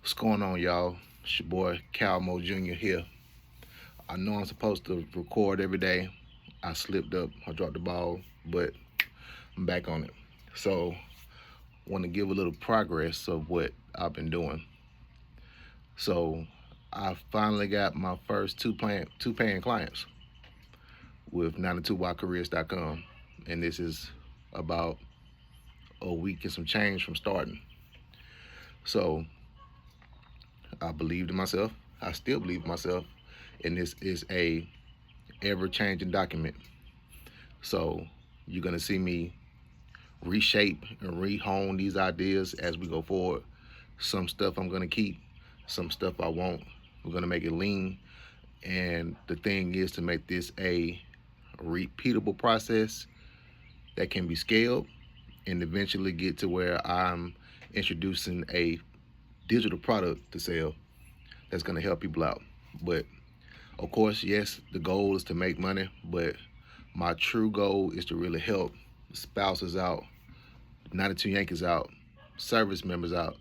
What's going on, y'all? It's your boy Calmo Jr. here. I know I'm supposed to record every day. I slipped up, I dropped the ball, but I'm back on it. So, want to give a little progress of what I've been doing. So, I finally got my first two paying clients with 92ycareers.com, and this is about a week and some change from starting. So, I believed in myself. I still believe in myself, and this is a ever-changing document. So you're gonna see me reshape and rehone these ideas as we go forward. Some stuff I'm gonna keep, some stuff I won't. We're gonna make it lean, and the thing is to make this a repeatable process that can be scaled and eventually get to where I'm introducing a digital product to sell that's gonna help people out. But of course, yes, the goal is to make money, but my true goal is to really help spouses out, 92 Yankees out, service members out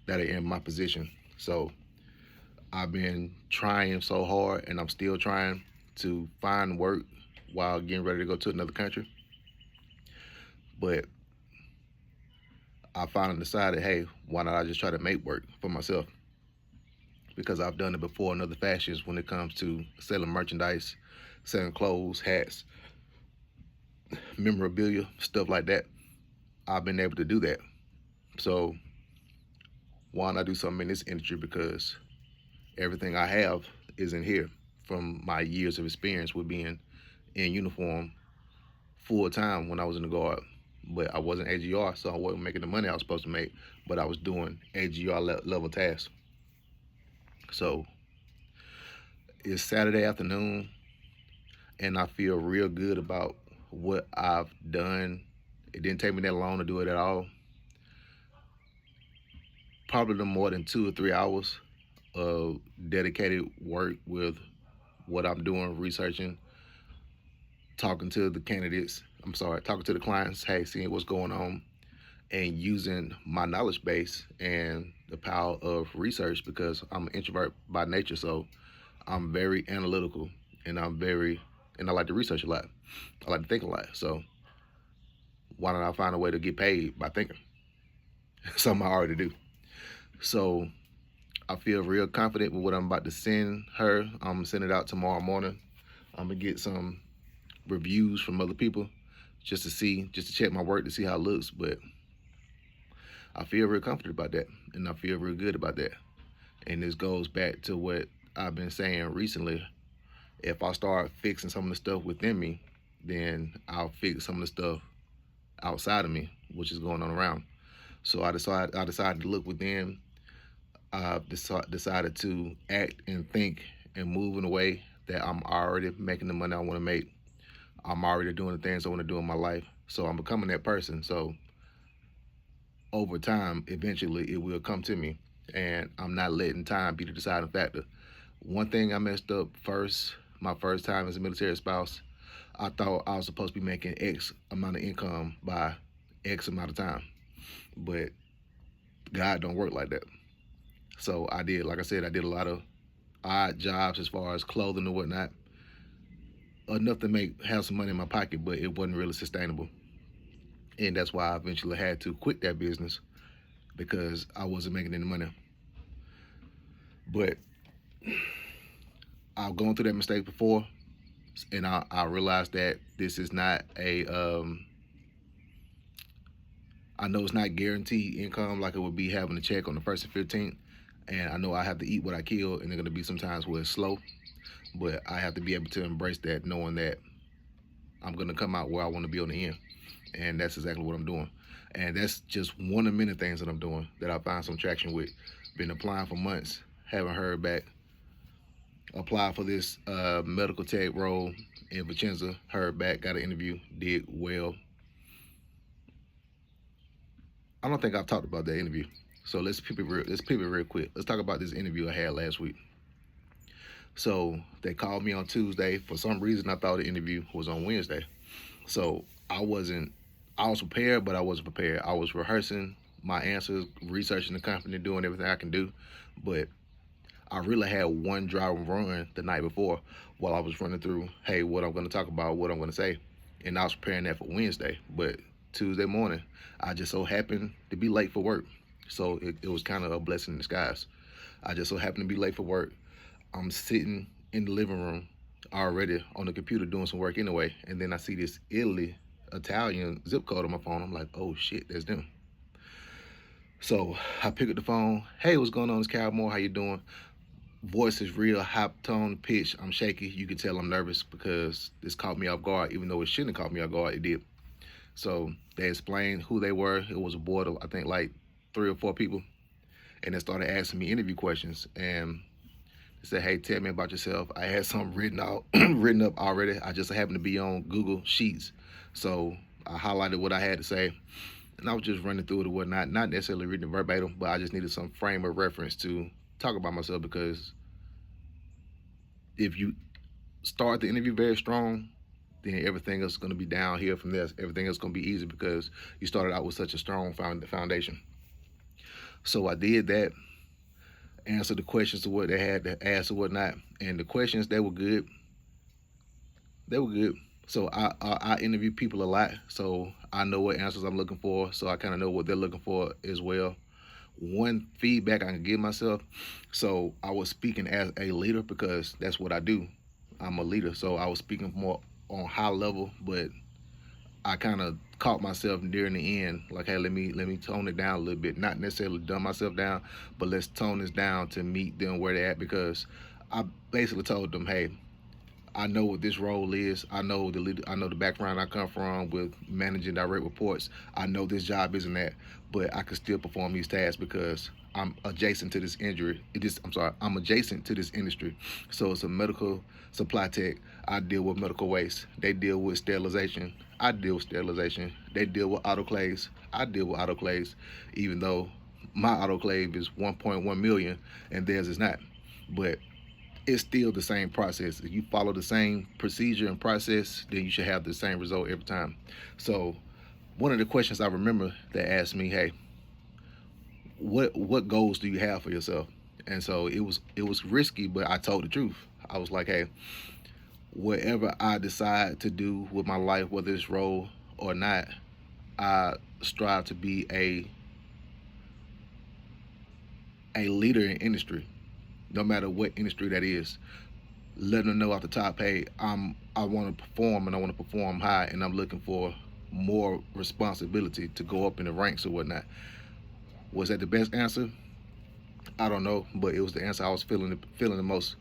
that are in my position. So I've been trying so hard, and I'm still trying to find work while getting ready to go to another country. But I finally decided, hey, why not I just try to make work for myself? Because I've done it before in other fashions when it comes to selling merchandise, selling clothes, hats, memorabilia, stuff like that. I've been able to do that. So why not do something in this industry? Because everything I have is in here from my years of experience with being in uniform full time when I was in the guard. But I wasn't AGR, so I wasn't making the money I was supposed to make, but I was doing AGR level tasks. So it's Saturday afternoon, and I feel real good about what I've done. It didn't take me that long to do it at all. Probably no more than 2 or 3 hours of dedicated work with what I'm doing, researching, talking to the candidates. I'm sorry, talking to the clients, hey, seeing what's going on, and using my knowledge base and the power of research because I'm an introvert by nature. So I'm very analytical, and I like to research a lot. I like to think a lot. So why don't I find a way to get paid by thinking? Something I already do. So I feel real confident with what I'm about to send her. I'm gonna send it out tomorrow morning. I'm gonna get some reviews from other people just to check my work to see how it looks. But I feel real confident about that, and I feel real good about that. And this goes back to what I've been saying recently. If I start fixing some of the stuff within me, then I'll fix some of the stuff outside of me, which is going on around. So I decided to look within. I've decided to act and think and move in a way that I'm already making the money I want to make. I'm already doing the things I want to do in my life. So I'm becoming that person. So over time, eventually it will come to me. And I'm not letting time be the deciding factor. One thing I messed up my first time as a military spouse, I thought I was supposed to be making X amount of income by X amount of time. But God don't work like that. So like I said, I did a lot of odd jobs as far as clothing and whatnot. Enough to have some money in my pocket, but it wasn't really sustainable. And that's why I eventually had to quit that business because I wasn't making any money. But I've gone through that mistake before, and I realized that this is not I know it's not guaranteed income like it would be having a check on the 1st and 15th. And I know I have to eat what I kill, and there are going to be some times where it's slow. But I have to be able to embrace that, knowing that I'm going to come out where I want to be on the end. And that's exactly what I'm doing. And that's just one of many things that I'm doing that I find some traction with. Been applying for months, haven't heard back. Applied for this medical tech role in Vicenza, heard back, got an interview, did well. I don't think I've talked about that interview. So let's pivot real quick. Let's talk about this interview I had last week. So they called me on Tuesday. For some reason, I thought the interview was on Wednesday. So I was prepared, but I wasn't prepared. I was rehearsing my answers, researching the company, doing everything I can do. But I really had one dry run the night before while I was running through, hey, what I'm going to talk about, what I'm going to say. And I was preparing that for Wednesday. But Tuesday morning, I just so happened to be late for work. So it was kind of a blessing in disguise. I just so happened to be late for work. I'm sitting in the living room already on the computer doing some work anyway. And then I see this Italian zip code on my phone. I'm like, oh shit, that's them. So I pick up the phone. Hey, what's going on? It's Cal Moore. How you doing? Voice is real, high tone, pitch. I'm shaky. You can tell I'm nervous because this caught me off guard, even though it shouldn't have caught me off guard. It did. So they explained who they were. It was a board of, I think, like 3 or 4 people. And they started asking me interview questions. And they said, hey, tell me about yourself. I had something written out, written up already. I just happened to be on Google Sheets. So I highlighted what I had to say. And I was just running through it or whatnot, not necessarily reading verbatim, but I just needed some frame of reference to talk about myself, because if you start the interview very strong, then everything else is going to be downhill from there. Everything else is going to be easy because you started out with such a strong foundation. So I did that, answered the questions to what they had to ask or whatnot, and the questions, they were good. They were good. So I interview people a lot, so I know what answers I'm looking for, so I kind of know what they're looking for as well. One feedback I can give myself, so I was speaking as a leader because that's what I do. I'm a leader, so I was speaking more on high level, but I kind of caught myself near the end, like, hey, let me tone it down a little bit. Not necessarily dumb myself down, but let's tone this down to meet them where they're at, because I basically told them, hey, I know what this role is. I know the background I come from with managing direct reports. I know this job isn't that, but I can still perform these tasks because I'm adjacent to this I'm adjacent to this industry. So it's a medical supply tech. I deal with medical waste. They deal with sterilization. I deal with sterilization. They deal with autoclaves. I deal with autoclaves, even though my autoclave is 1.1 million and theirs is not. But it's still the same process. If you follow the same procedure and process, then you should have the same result every time. So one of the questions I remember, they asked me, hey, what goals do you have for yourself? And so it was risky, but I told the truth. I was like, hey, whatever I decide to do with my life, whether it's role or not, I strive to be a leader in industry, no matter what industry that is. Letting them know off the top, hey, I want to perform, and I want to perform high, and I'm looking for more responsibility to go up in the ranks or whatnot. Was that the best answer? I don't know, but it was the answer I was feeling the most.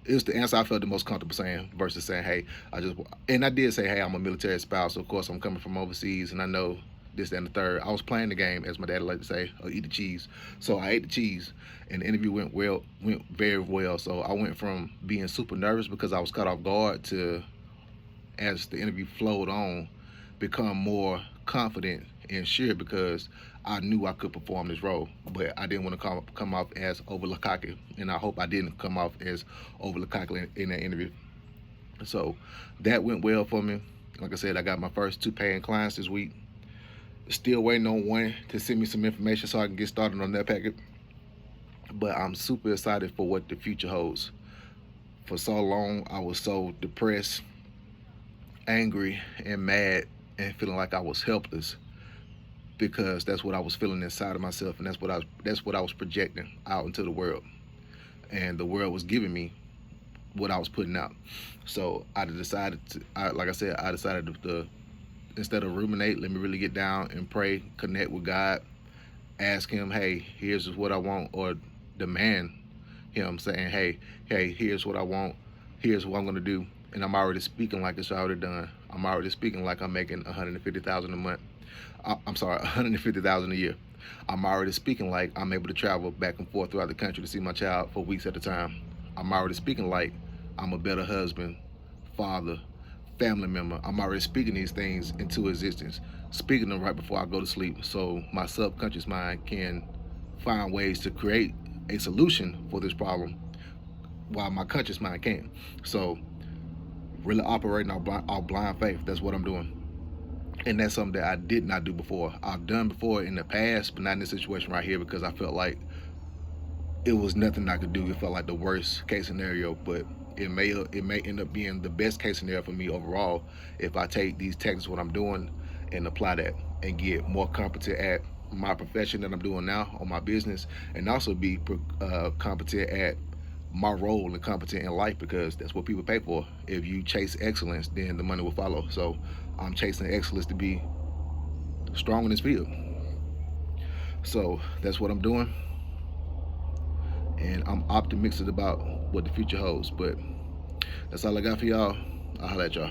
It was the answer I felt the most comfortable saying versus saying, hey, and I did say, hey, I'm a military spouse. So of course, I'm coming from overseas, and I know this, that, and the third. I was playing the game, as my dad liked to say, or eat the cheese. So I ate the cheese, and the interview went very well. So I went from being super nervous because I was caught off guard to, as the interview flowed on, become more confident and sure because I knew I could perform this role. But I didn't want to come off as overly cocky, and I hope I didn't come off as overly cocky in that interview. So that went well for me. Like I said, I got my first 2 paying clients this week. Still waiting on one to send me some information so I can get started on that packet. But I'm super excited for what the future holds. For so long, I was so depressed, angry, and mad, and feeling like I was helpless, because that's what I was feeling inside of myself, and that's what I was projecting out into the world, and the world was giving me what I was putting out. So I decided to, instead of ruminate, let me really get down and pray, connect with God, ask Him, hey, here's what I want, or demand Him saying, hey, here's what I want, here's what I'm gonna do. And I'm already speaking like it's already done. I'm already speaking like I'm making $150,000 a month. $150,000 a year. I'm already speaking like I'm able to travel back and forth throughout the country to see my child for weeks at a time. I'm already speaking like I'm a better husband, father, family member. I'm already speaking these things into existence, speaking them right before I go to sleep, so my subconscious mind can find ways to create a solution for this problem while my conscious mind can't. So really operating our blind faith. That's what I'm doing. And that's something that I did not do before. I've done before in the past, but not in this situation right here, because I felt like it was nothing I could do. It felt like the worst case scenario, but it may end up being the best case scenario for me overall if I take these techniques, what I'm doing, and apply that and get more competent at my profession that I'm doing now on my business, and also be competent at my role and competent in life, because that's what people pay for. If you chase excellence, then the money will follow. So I'm chasing excellence to be strong in this field. So that's what I'm doing, and I'm optimistic about what the future holds. But that's all I got for y'all. I'll holler at y'all.